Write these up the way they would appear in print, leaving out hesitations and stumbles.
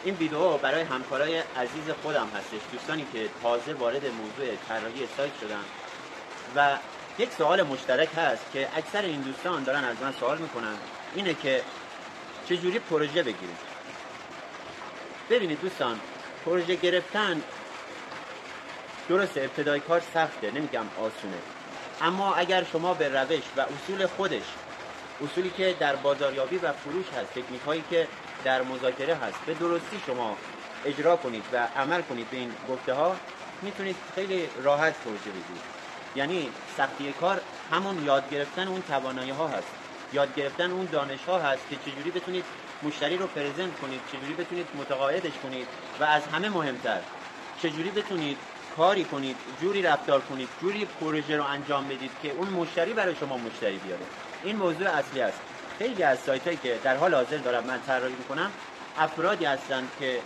این ویدیو برای همکارای عزیز خودم هستش، دوستانی که تازه وارد موضوع طراحی سایت شدن و یک سوال مشترک هست که اکثر این دوستان دارن از من سوال میکنن، اینه که چجوری پروژه بگیریم. ببینید دوستان، پروژه گرفتن درسته ابتدای کار سخته، نمیگم آسونه، اما اگر شما به روش و اصول خودش، اصولی که در بازاریابی و فروش هست، تکنیک هایی که در مذاکره هست، به درستی شما اجرا کنید و عمل کنید به این گفته ها، میتونید خیلی راحت پروژه بگیرید. یعنی سختی کار همون یاد گرفتن اون توانایی ها هست، یاد گرفتن اون دانش ها هست که چجوری بتونید مشتری رو پرزنت کنید، چجوری بتونید متقاعدش کنید و از همه مهمتر چجوری بتونید کاری کنید، جوری رفتار کنید، جوری پروژه رو انجام بدید که اون مشتری برای شما مشتری بیاره. این موضوع اصلی است. خیلی از سایتایی که در حال حاضر دارم من طراحی میکنم، افرادی هستند که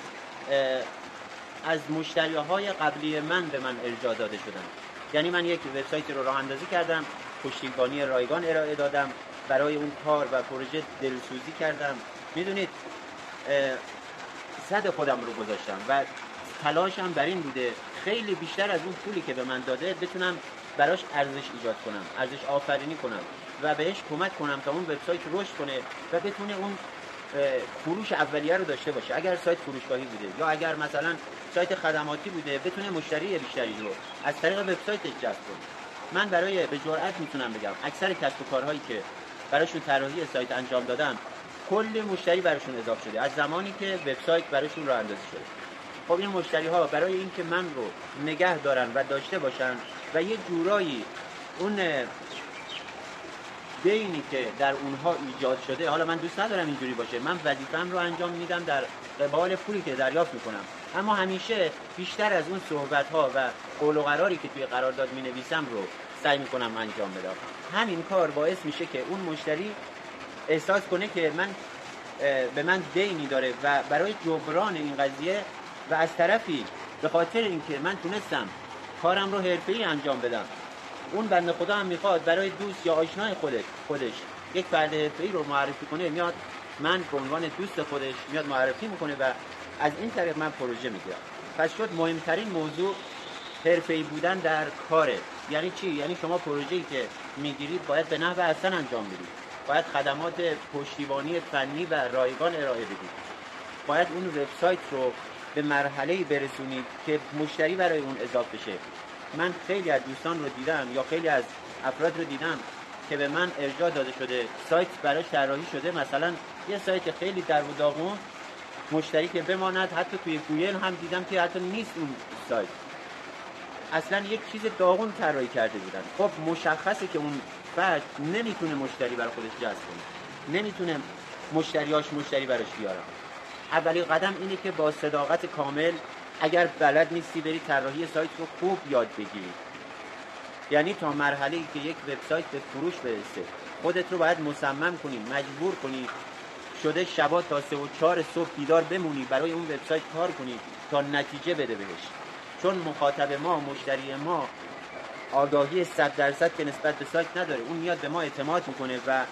از مشتری‌های قبلی من به من ارجاع داده شدن. یعنی من یک وبسایتی رو راه اندازی کردم، پشتیبانی رایگان ارائه دادم، برای اون کار و پروژه دلسوزی کردم، میدونید صد خودم رو گذاشتم و تلاشم بر این بوده خیلی بیشتر از اون پولی که به من داده بتونم براش ارزش ایجاد کنم، ارزش آفرینی کنم و بهش کمک کنم تا اون وبسایت رشد کنه و بتونه اون فروش اولیه رو داشته باشه. اگر سایت فروشگاهی بوده یا اگر مثلا سایت خدماتی بوده، بتونه مشتری بیشتری رو از طریق وبسایتش جذب کنه. من برای به جرئت میتونم بگم اکثر کسب و کارهایی که براشون طراحی سایت انجام دادم، کلی مشتری براشون اضافه شده از زمانی که وبسایت براشون راه اندازی شده. خب این مشتری ها برای اینکه من رو نگه دارن و داشته باشن و یه جورایی اون دینی که در اونها ایجاد شده، حالا من دوست ندارم اینجوری باشه، من وظیفه‌ام رو انجام میدم در قبال پولی که دریافت میکنم، اما همیشه بیشتر از اون صحبت ها و قول و قراری که توی قرارداد مینویسم رو سعی میکنم انجام بدم. همین کار باعث میشه که اون مشتری احساس کنه که به من دینی داره و برای جبران این قضیه و از طرفی به خاطر اینکه من تونستم کارم رو حرفه‌ای انجام بدم، اون بنده خدا هم میخواد برای دوست یا آشنای خودش یک فرد حرفه‌ای رو معرفی کنه، میاد من به عنوان دوست خودش میاد معرفی میکنه و از این طریق من پروژه میگیرم. پس شد مهمترین موضوع حرفه‌ای بودن در کاره. یعنی چی؟ یعنی شما پروژه‌ای که میگیرید باید به نحو احسن انجام بدید، باید خدمات پشتیبانی فنی و رایگان ارائه بدید، باید اون وبسایت رو به مرحله‌ای برسونید که مشتری برای اون اضافه بشه. من خیلی از دوستان رو دیدم یا خیلی از افراد رو دیدم که به من ارجاع داده شده سایت براش طراحی شده، مثلا یه سایت خیلی در و داغون، مشتری که بماند، حتی توی گوگل هم دیدم که حتی نیست اون سایت، اصلا یک چیز داغون طراحی کرده بودن. خب مشخصه که اون فرد نمیتونه مشتری برای خودش جذب کنه، نمیتونه مشتری براش بیاره. اولین قدم اینه که با صداقت کامل، اگر بلد نیستی بری طراحی سایت رو خوب یاد بگیری. یعنی تا مرحله‌ای که یک وبسایت به فروش برسه، خودت رو باید مصمم کنی، مجبور کنی شده شبا تا 3 و 4 صبح بیدار بمونی برای اون وبسایت کار کنی تا نتیجه بده بهش. چون مخاطب ما، مشتری ما آگاهی 100% که نسبت به سایت نداره، اون میاد به ما اعتماد میکنه و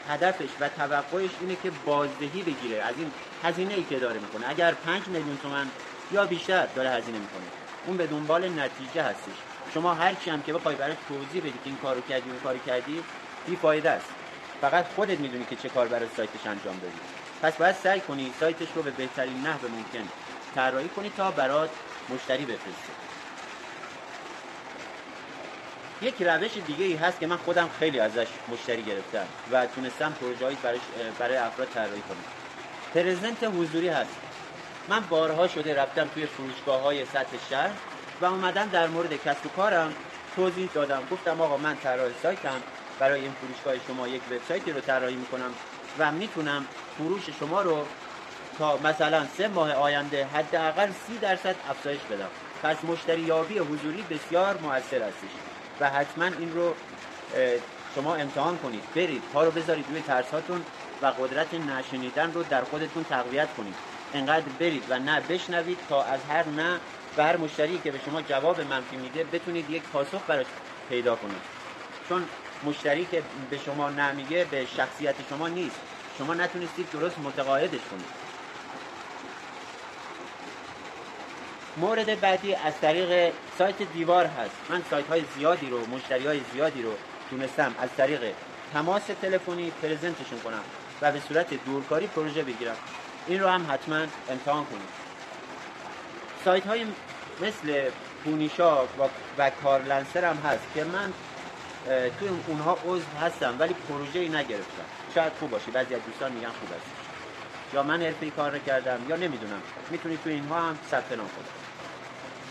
هدفش و توقعش اینه که بازدهی بگیره از این هزینه‌ای که داره میکنه. اگر 5 میلیون تومان یا بیشتر داره هزینه میکنه، اون به دنبال نتیجه هستش. شما هر چی هم که بخوای براش توضیح بدی که این کارو کردی اون کارو کردی، بی فایده است. فقط خودت میدونی که چه کار برای سایتش انجام دادی. پس باید سعی کنی سایتش رو به بهترین نحو ممکن طراحی کنی تا برات مشتری بفرسته. یک روش دیگه ای هست که من خودم خیلی ازش مشتری گرفتم و تونستم پروژه‌ای برای افراد طراحی کنم. پرزنت حضوری هست. من بارها شده رفتم توی فروشگاه‌های سطح شهر و اومدم در مورد کسب و کارم توضیح دادم. گفتم آقا من طراح سایتم، برای این فروشگاه شما یک وبسایتی رو طراحی می‌کنم و میتونم فروش شما رو تا مثلا 3 ماه آینده حداقل 30% افزایش بدم. پس مشتری یابی حضوری بسیار مؤثر هستش و حتما این رو شما امتحان کنید. برید پا رو بذارید روی ترساتون و قدرت نشنیدن رو در خودتون تقویت کنید. انقدر برید و نه بشنوید تا از هر نه و هر مشتری که به شما جواب منفی میده بتونید یک پاسخ براش پیدا کنید. چون مشتری که به شما نه میگه به شخصیت شما نیست، شما نتونستید درست متقاعدش کنید. مورد بعدی از طریق سایت دیوار هست. من سایت های زیادی رو، مشتری های زیادی رو تونستم از طریق تماس تلفنی پرزنتشون کنم و به صورت دورکاری پروژه بگیرم. این رو هم حتما امتحان کنید. سایت های مثل پونیشا و کارلنسر هم هست که من توی اونها عضو هستم ولی پروژه‌ای نگرفتم. شاید خوب باشه، بعضی از دوستان میگن خوب است، یا من حرفه‌ای کار نکردم یا نمیدونم. میتونید توی اینها هم ثبت نام کنید.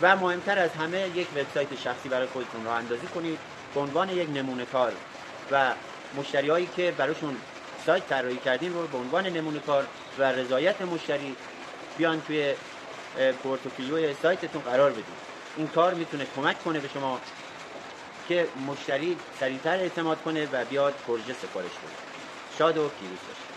و مهمتر از همه یک وبسایت شخصی برای خودتون راه اندازی کنید به عنوان یک نمونه کار و مشتریایی که براشون سایت طراحی کردین رو به عنوان نمونه کار و رضایت مشتری بیان توی پورتفولیوی سایتتون قرار بدید. این کار میتونه کمک کنه به شما که مشتری سریعتر اعتماد کنه و بیاد پروژه سفارش بده. شاد و پیروز باشید.